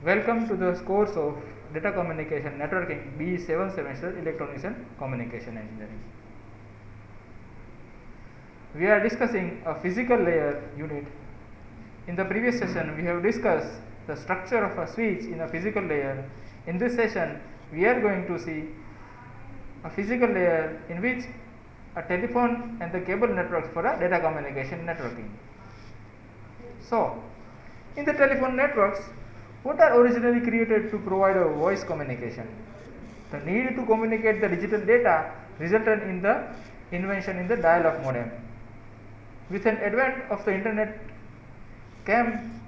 Welcome to the course of Data Communication Networking BE 7th semester Electronics and Communication Engineering. We are discussing a physical layer unit. In the previous session, we have discussed the structure of a switch in a physical layer. In this session, we are going to see a physical layer in which a telephone and the cable networks for a data communication networking. So, in the telephone networks, what are originally created to provide a voice communication? The need to communicate the digital data resulted in the invention in the dial-up modem. With an advent of the internet came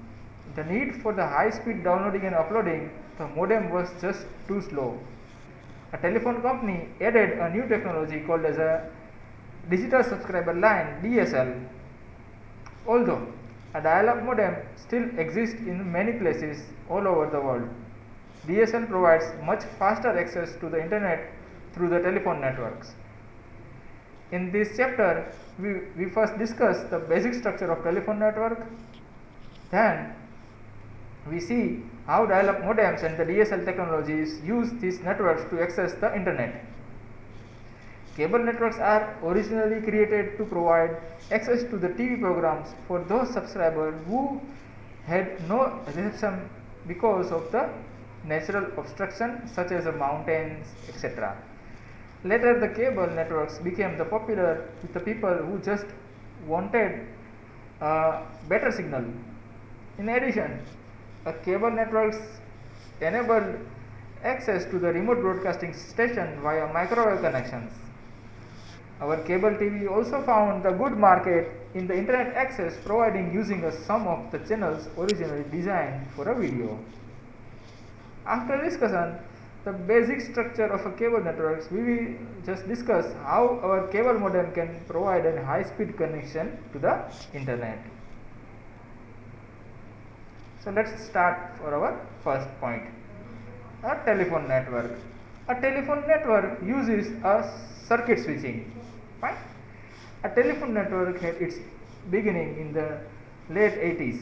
the need for the high-speed downloading and uploading. The modem was just too slow. A telephone company added a new technology called as a digital subscriber line (DSL). Although a dial-up modem still exists in many places all over the world, DSL provides much faster access to the internet through the telephone networks. In this chapter, we first discuss the basic structure of telephone network. Then we see how dial-up modems and the DSL technologies use these networks to access the internet. Cable networks are originally created to provide access to the TV programs for those subscribers who had no reception because of the natural obstruction such as the mountains, etc. Later, the cable networks became the popular with the people who just wanted a better signal. In addition, cable networks enabled access to the remote broadcasting station via microwave connections. Our cable TV also found a good market in the internet access, providing using some of the channels originally designed for a video. After discussion the basic structure of a cable networks, we will just discuss how our cable modem can provide a high-speed connection to the internet. So let's start for our first point. A telephone network. A telephone network uses a circuit switching. Fine. A telephone network had its beginning in the late 80s.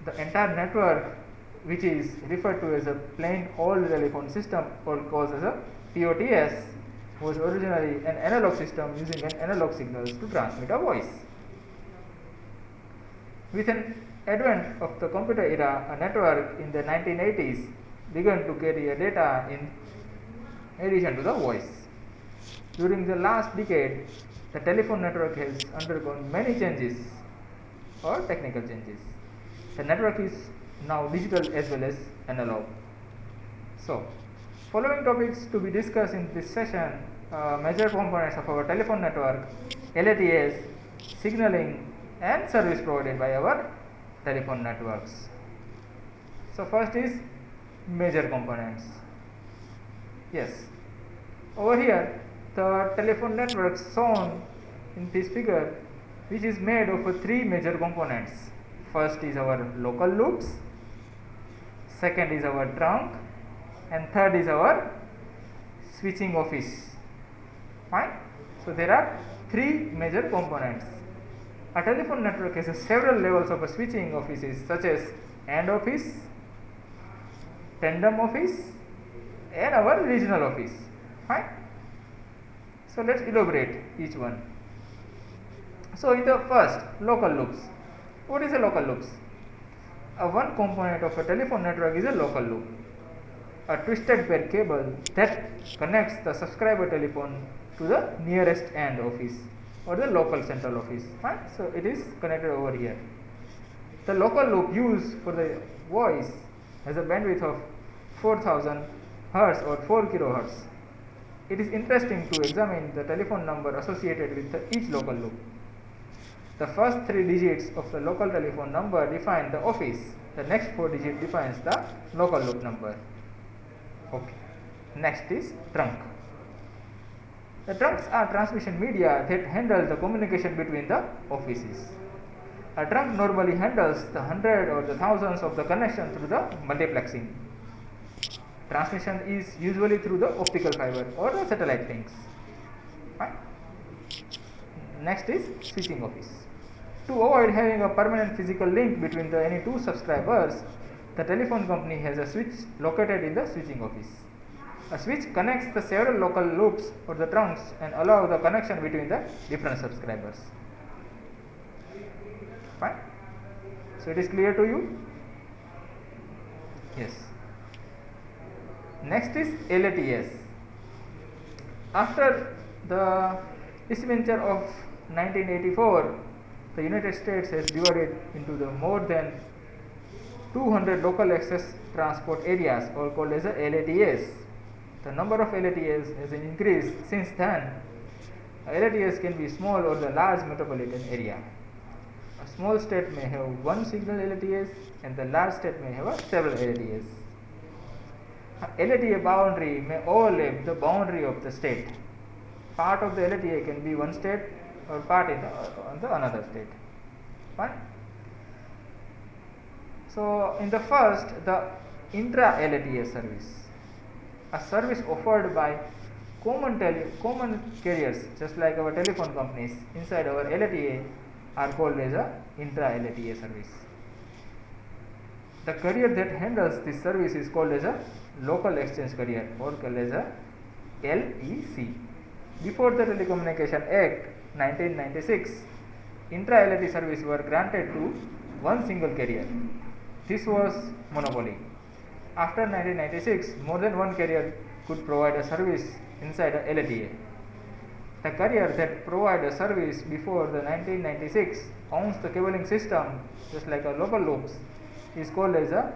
The entire network, which is referred to as a plain old telephone system or called as a POTS, was originally an analog system using an analog signals to transmit a voice. With an advent of the computer era, a network in the 1980s began to carry a data in addition to the voice. During the last decade, the telephone network has undergone many changes or technical changes. The network is now digital as well as analog. So, following topics to be discussed in this session: major components of our telephone network, LATS, signaling, and service provided by our telephone networks. So, first is major components. Yes, over here the telephone network shown in this figure, which is made of three major components. First is our local loops, second is our trunk, and third is our switching office. Fine. So there are three major components. A telephone network has several levels of switching offices such as AND office, tandem office, and our regional office. Fine. So let's elaborate each one. So in the first, local loops. What is a local loops? One component of a telephone network is a local loop, a twisted pair cable that connects the subscriber telephone to the nearest AND office or the local central office. Fine. So it is connected over here. The local loop used for the voice has a bandwidth of 4000 Hz or 4 kHz. It is interesting to examine the telephone number associated with each local loop. The first three digits of the local telephone number define the office. The next four digits defines the local loop number. Okay. Next is trunk. The trunks are transmission media that handle the communication between the offices. A trunk normally handles the hundred or the thousands of the connection through the multiplexing. Transmission is usually through the optical fiber or the satellite links. Fine. Next is switching office. To avoid having a permanent physical link between any two subscribers, the telephone company has a switch located in the switching office. A switch connects the several local loops or the trunks and allow the connection between the different subscribers. Fine. So it is clear to you? Yes. Next is LATS. After the disinventure of 1984, the United States has divided into the more than 200 local access transport areas, or called as a LATS. The number of LATS has increased since then. A LATS can be small or the large metropolitan area. A small state may have one single LATS and the large state may have several LATS. A LATA boundary may overlap the boundary of the state. Part of the LATA can be one state or part in the another state. Fine. So in the first, the intra-LATA service, a service offered by common carriers, just like our telephone companies inside our LATA, are called as a intra-LATA service. The carrier that handles this service is called as a local exchange carrier, or called as a LEC. Before the Telecommunication Act 1996, intra-LATA service were granted to one single carrier. This was monopoly. After 1996, more than one carrier could provide a service inside a LATA. The carrier that provided a service before the 1996 owns the cabling system, just like a local loops, is called as a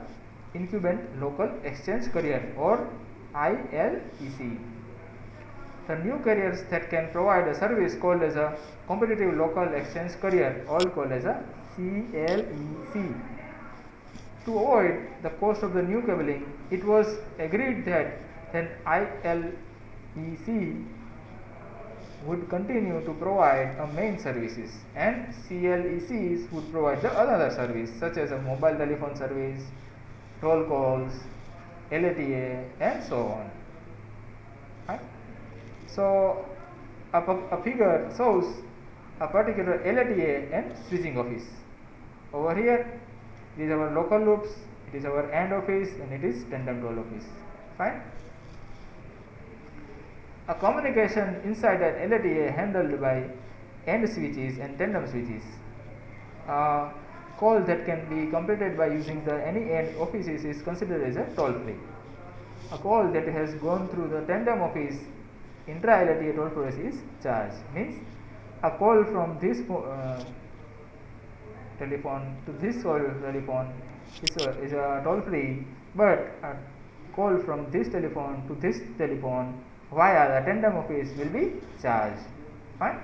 incumbent local exchange carrier, or ILEC. The new carriers that can provide a service called as a competitive local exchange carrier, all called as a CLEC. To avoid the cost of the new cabling, it was agreed that then ILEC would continue to provide a main services and CLECs would provide the other service, such as a mobile telephone service, roll calls, LATA, and so on. Right? So a figure shows a particular LATA and switching office. Over here, it is our local loops, it is our AND office, and it is tandem roll office. Fine. A communication inside an LATA handled by AND switches and tandem switches. A call that can be completed by using the any AND offices is considered as a toll-free. A call that has gone through the tandem office intra-LATA toll-free is charged. Means a call from this telephone to this telephone is a toll-free, but a call from this telephone to this telephone via the tandem office will be charged. Fine.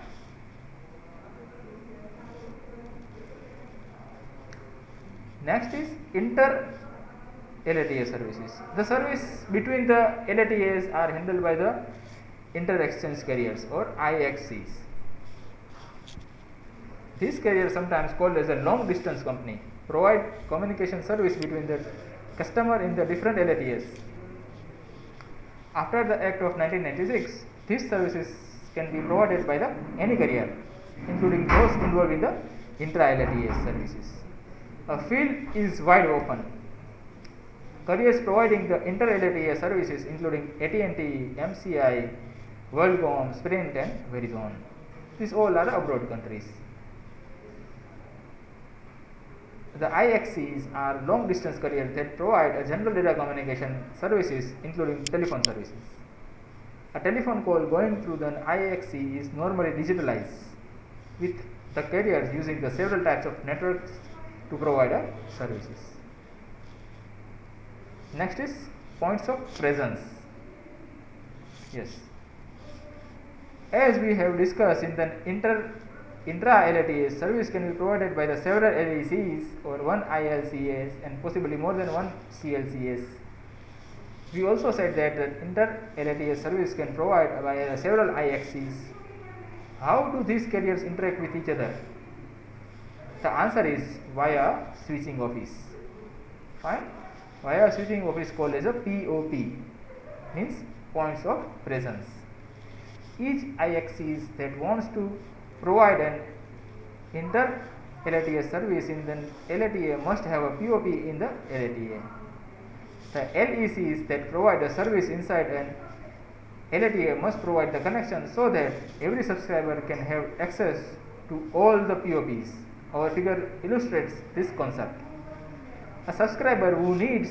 Next is inter-LATA services. The service between the LATAs are handled by the inter-exchange carriers, or IXCs. These carriers, sometimes called as a long distance company, provide communication service between the customer in the different LATAs. After the Act of 1996, these services can be provided by any carrier, including those involved in the intra-LATA services. A field is wide open. Carriers providing the inter-LATA services including AT&T, MCI, WorldCom, Sprint, and Verizon. These all are abroad countries. The IXCs are long distance carriers that provide a general data communication services including telephone services. A telephone call going through the IXC is normally digitalized, with the carriers using the several types of networks to provide services. Next is points of presence. Yes. As we have discussed, in the intra-LATA service can be provided by the several LECs or one ILCS and possibly more than one CLCS. We also said that the inter-LATA service can provide by several IXCs. How do these carriers interact with each other? The answer is via switching office. Fine. Via switching office called as a POP, means points of presence. Each IXCs that wants to provide an LATA service, then LATA must have a POP in the LATA. The LECs that provide a service inside an LATA must provide the connection so that every subscriber can have access to all the POPs. Our figure illustrates this concept. A subscriber who needs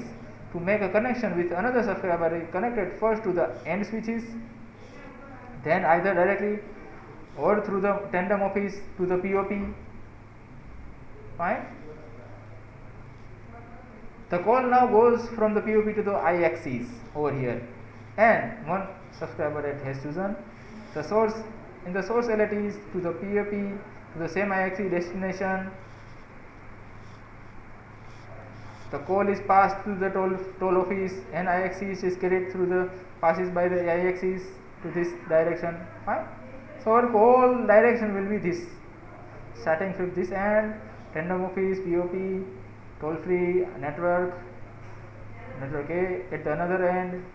to make a connection with another subscriber is connected first to the end switches, then either directly or through the tandem office to the POP. Fine. The call now goes from the POP to the I-axis over here, and one subscriber has chosen the source in the source LATs to the POP to the same I-axis destination. The call is passed to the toll office, and I-axis is carried through the passes by the I-axis to this direction. Fine. So our call direction will be this, starting from this end, tandem office, POP, toll free, network A at the another end,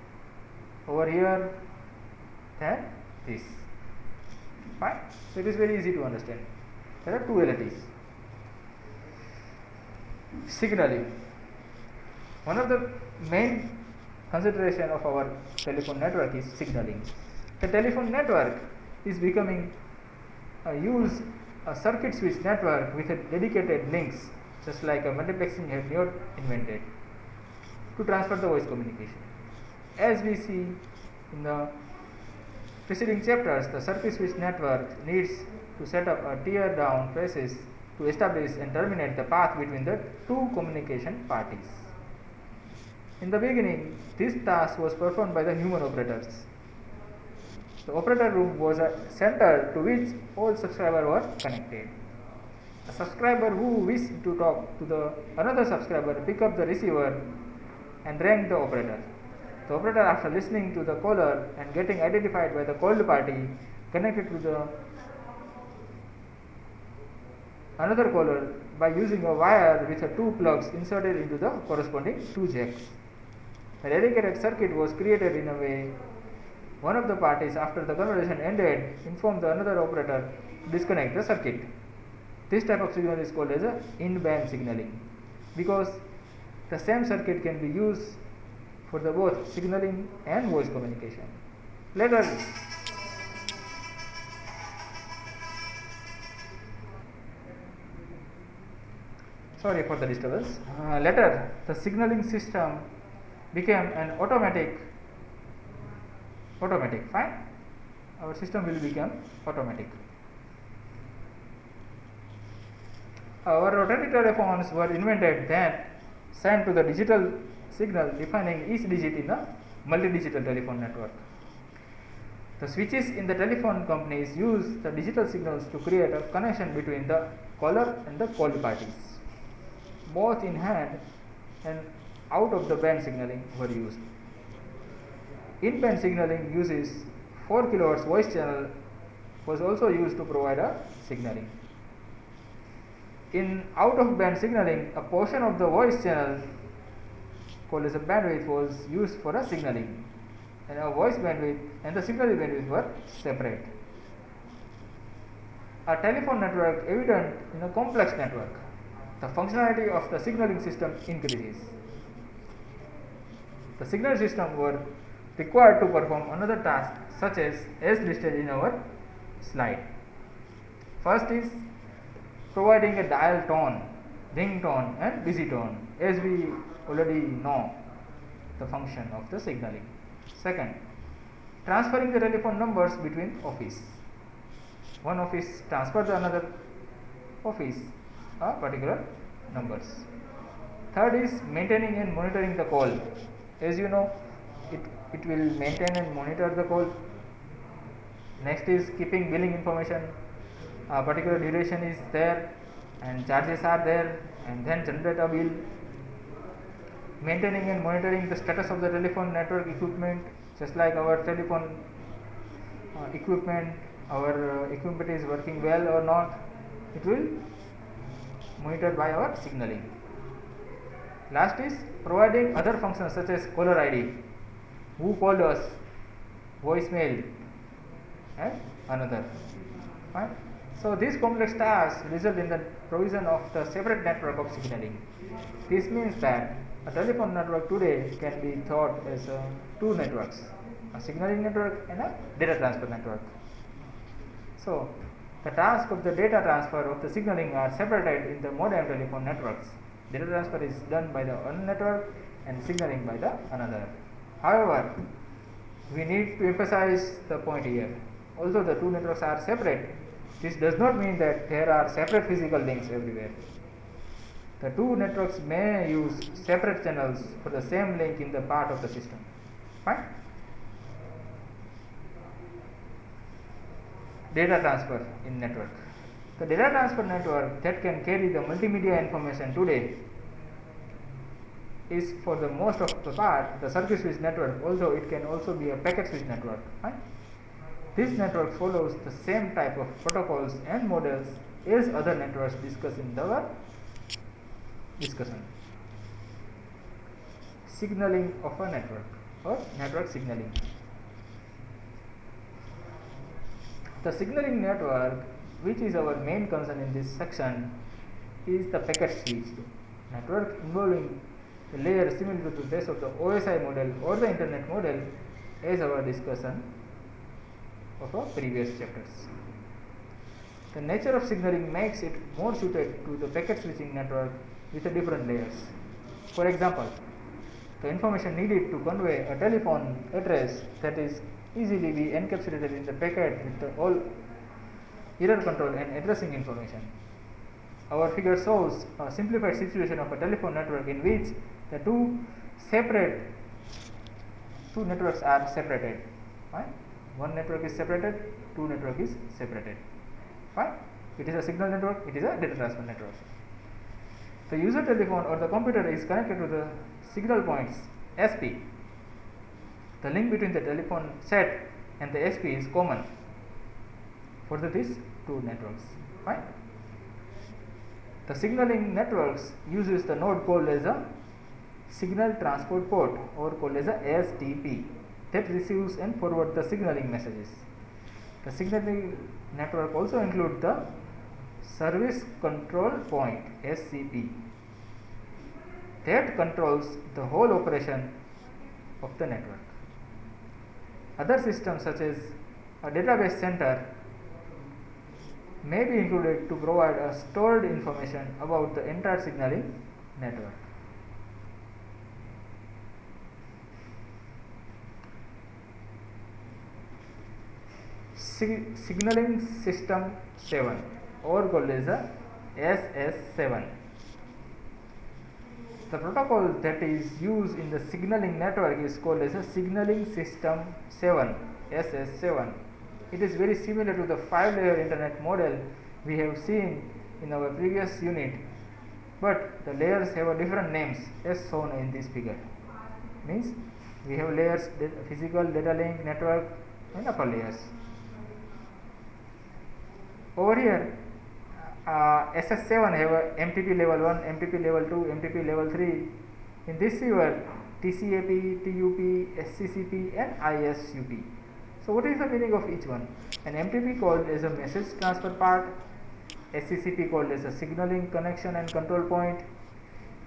over here, then this. Fine. So it is very easy to understand. There are two LATs. Signaling. One of the main consideration of our telephone network is signaling. The telephone network is becoming a circuit switch network with a dedicated links, just like a multiplexing had not invented, to transfer the voice communication. As we see in the preceding chapters, the circuit switch network needs to set up a tear down traces to establish and terminate the path between the two communication parties. In the beginning, this task was performed by the human operators. The operator room was a center to which all subscribers were connected. A subscriber who wished to talk to the another subscriber pick up the receiver and rang the operator. The operator, after listening to the caller and getting identified by the called party, connected to the another caller by using a wire with two plugs inserted into the corresponding two jacks. A dedicated circuit was created in a way one of the parties, after the conversation ended, informed the another operator to disconnect the circuit. This type of signal is called as a in-band signaling, because the same circuit can be used for the both signaling and voice communication. Later, sorry for the disturbance. Later, the signaling system became an automatic. Fine. Our system will become automatic. Our rotary telephones were invented, then sent to the digital signal defining each digit in a multi-digital telephone network. The switches in the telephone companies use the digital signals to create a connection between the caller and the called parties. Both in hand and out of the band signaling were used. In-band signaling uses 4 kHz voice channel was also used to provide a signaling. In out-of-band signaling, a portion of the voice channel called as a bandwidth was used for a signaling, and a voice bandwidth and the signaling bandwidth were separate. A telephone network evident in a complex network, the functionality of the signaling system increases. The signal system were required to perform another task such as listed in our slide. First is providing a dial tone, ring tone and busy tone, as we already know the function of the signaling. Second, transferring the telephone numbers between office. One office transfer to another office a particular numbers. Third is maintaining and monitoring the call. As you know, it will maintain and monitor the call. Next is keeping billing information. A particular duration is there and charges are there, and then generate a bill. Maintaining and monitoring the status of the telephone network equipment, just like our telephone equipment, our equipment is working well or not, it will monitored by our signaling. Last is providing other functions such as caller ID, who called us, voicemail and another. Fine. So these complex tasks result in the provision of the separate network of signaling. This means that a telephone network today can be thought as two networks, a signaling network and a data transfer network. So, the task of the data transfer of the signaling are separated in the modem telephone networks. Data transfer is done by the one network and signaling by the another. However, we need to emphasize the point here. Although the two networks are separate, this does not mean that there are separate physical links everywhere. The two networks may use separate channels for the same link in the part of the system. Fine? Data transfer in network. The data transfer network that can carry the multimedia information today is for the most of the part the circuit switch network, although it can also be a packet switch network. Right? This network follows the same type of protocols and models as other networks discussed in the discussion. Signaling of a network or network signaling. The signaling network, which is our main concern in this section, is the packet switch network involving a layer similar to this of the OSI model or the internet model as our discussion of our previous chapters. The nature of signaling makes it more suited to the packet switching network with the different layers. For example, the information needed to convey a telephone address that is easily be encapsulated in the packet with the all error control and addressing information. Our figure shows a simplified situation of a telephone network in which the two networks are separated. Right? One network is separated, two network is separated. Fine? It is a signal network, it is a data transfer network. The user telephone or the computer is connected to the signal points SP. The link between the telephone set and the SP is common for these two networks. Fine? The signaling networks uses the node called as a signal transport port or called as a STP that receives and forwards the signaling messages. The signaling network also includes the service control point SCP that controls the whole operation of the network. Other systems such as a database center may be included to provide a stored information about the entire signaling network. Signaling system 7 or called as a SS7. The protocol that is used in the signaling network is called as a signaling system 7 SS7. It is very similar to the 5-layer internet model we have seen in our previous unit, but the layers have a different names as shown in this figure. Means we have layers, physical, data link, network and upper layers. Over here SS7 have a MTP level 1, MTP level 2, MTP level 3. In this figure TCAP, TUP, SCCP and ISUP. So what is the meaning of each one? An MTP called as a message transfer part, SCCP called as a signaling connection and control point,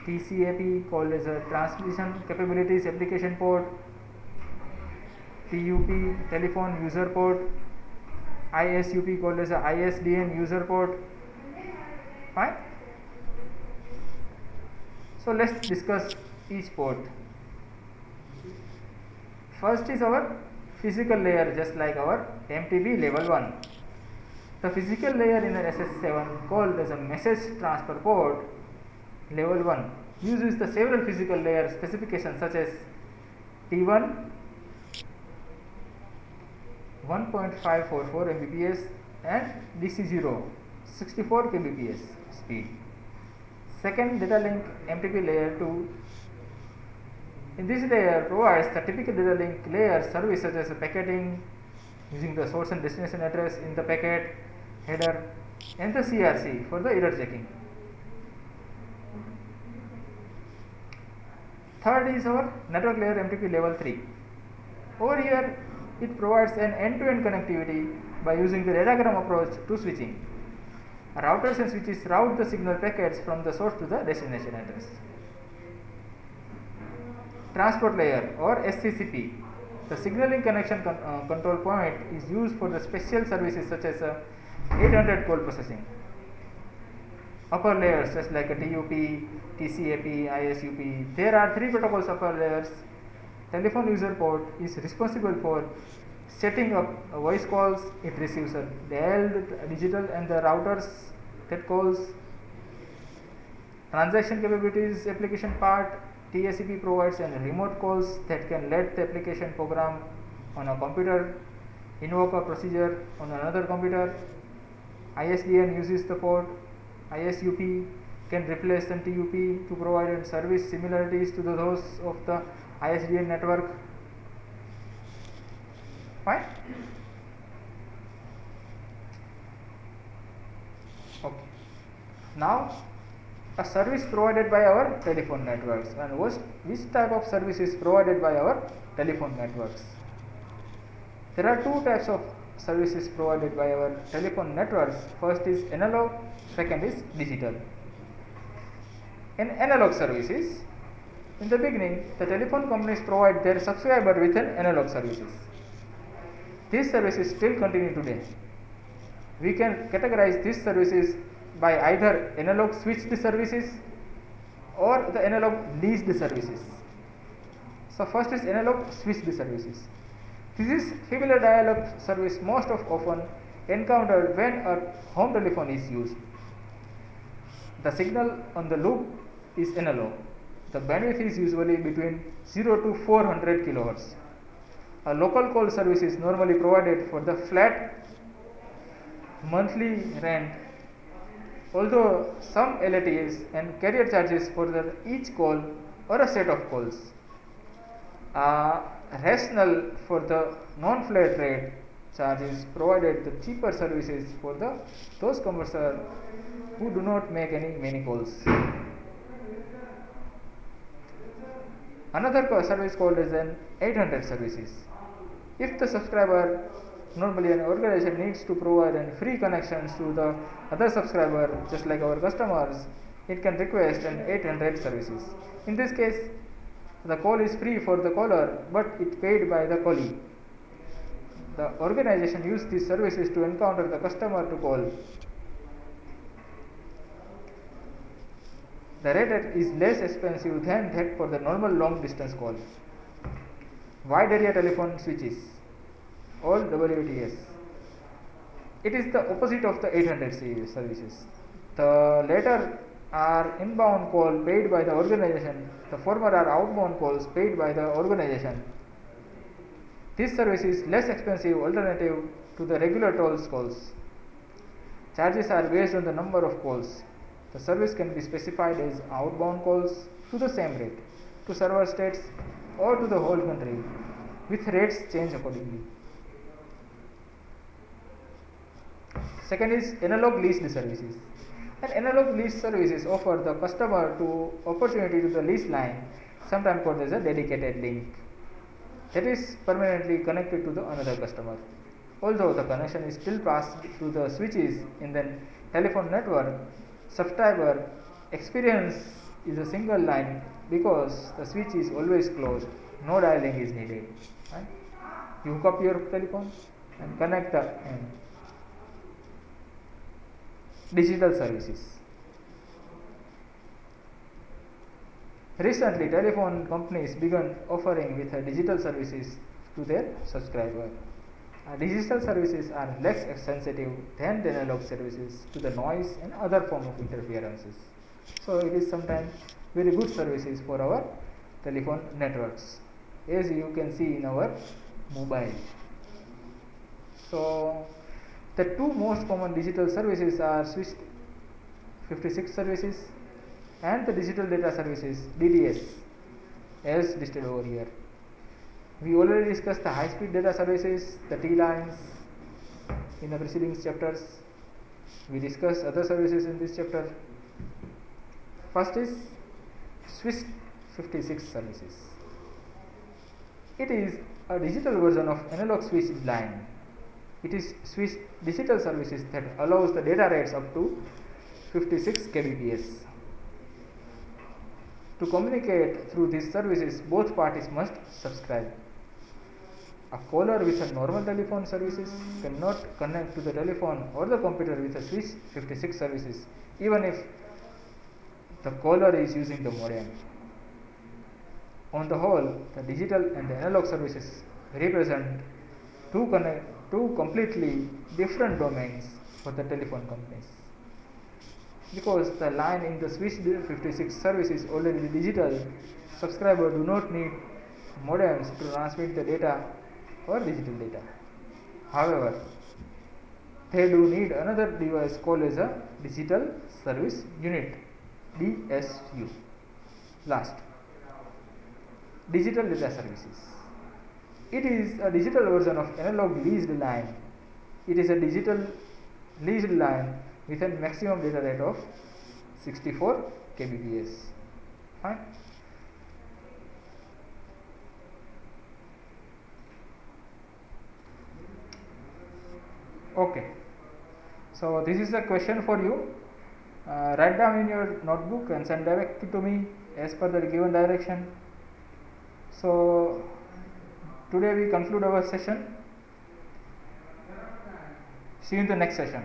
TCAP called as a transmission capabilities application port, TUP telephone user port, ISUP called as a ISDN user port. Fine. So let's discuss each port. First is our physical layer, just like our MTP level 1. The physical layer in an SS7 called as a message transfer port level 1 uses the several physical layer specifications such as T1 1.544 Mbps and DC0 64 kbps speed. Second data link MTP layer 2. In this layer provides the typical data link layer service such as packeting using the source and destination address in the packet header and the CRC for the error checking. Third is our network layer MTP level 3. Over here it provides an end-to-end connectivity by using the datagram approach to switching. Routers and switches route the signal packets from the source to the destination address. Transport layer or SCCP. The signaling connection control point is used for the special services such as 800 call processing. Upper layers just like a TUP, TCAP, ISUP. There are three protocols upper layers. Telephone user port is responsible for setting up voice calls it receives a dialed digital and the routers that calls. Transaction capabilities application part. TCP provides a remote calls that can let the application program on a computer, invoke a procedure on another computer. ISDN uses the port. ISUP can replace the TUP to provide service similarities to those of the ISDN network. Fine? Okay. Now, a service provided by our telephone networks, and which type of service is provided by our telephone networks? There are two types of services provided by our telephone networks. First is analog, second is digital. In analog services, in the beginning, the telephone companies provide their subscriber with an analog services. These services still continue today. We can categorize these services by either analog switched services or the analog leased services. So first is analog switched services. This is fibular dial-up service most often encountered when a home telephone is used. The signal on the loop is analog. The bandwidth is usually between 0 to 400 kHz. A local call service is normally provided for the flat monthly rent, although some LATs and carrier charges for each call or a set of calls. Rationale for the non-flat rate charge is provided the cheaper services for those commercial who do not make many calls. Another service called as an 800 services. If the subscriber, normally an organization needs to provide free connections to the other subscriber, just like our customers, it can request an 800 services. In this case, the call is free for the caller, but it paid by the callee. The organization uses these services to encounter the customer to call. The rate is less expensive than that for the normal long distance call. Wide area telephone switches, all WTS. It is the opposite of the 800 series services. The latter are inbound call paid by the organization. The former are outbound calls paid by the organization. This service is less expensive alternative to the regular tolls calls. Charges are based on the number of calls. The service can be specified as outbound calls to the same rate, to several states or to the whole country, with rates change accordingly. Second is analog leased services. And analog lease services offer the customer to opportunity to the lease line, sometimes called as a dedicated link, that is permanently connected to the another customer. Although the connection is still passed through the switches in the telephone network, subscriber experience is a single line because the switch is always closed, no dialing is needed. Right? You hook up your telephone and connect the digital services. Recently, telephone companies began offering with digital services to their subscriber. Digital services are less sensitive than the analog services to the noise and other form of interferences. So it is sometimes very good services for our telephone networks, as you can see in our mobile. So the two most common digital services are switched 56 services and the digital data services DDS, as listed over here. We already discussed the high speed data services, the T lines, in the preceding chapters. We discussed other services in this chapter. First is switched 56 services. It is a digital version of analog switch line. It is switch digital services that allows the data rates up to 56 kbps. To communicate through these services, both parties must subscribe. A caller with a normal telephone services cannot connect to the telephone or the computer with a switch 56 services, even if the caller is using the modem. On the whole, the digital and the analog services represent two completely different domains for the telephone companies. Because the line in the switch 56 service is already digital, subscribers do not need modems to transmit the data or digital data. However, they do need another device called as a digital service unit, DSU. Last, digital data services. It is a digital version of analog leased line. It is a digital leased line with a maximum data rate of 64 kbps. Fine. Okay. So this is a question for you. Write down in your notebook and send directly to me as per the given direction. So today we conclude our session. See you in the next session.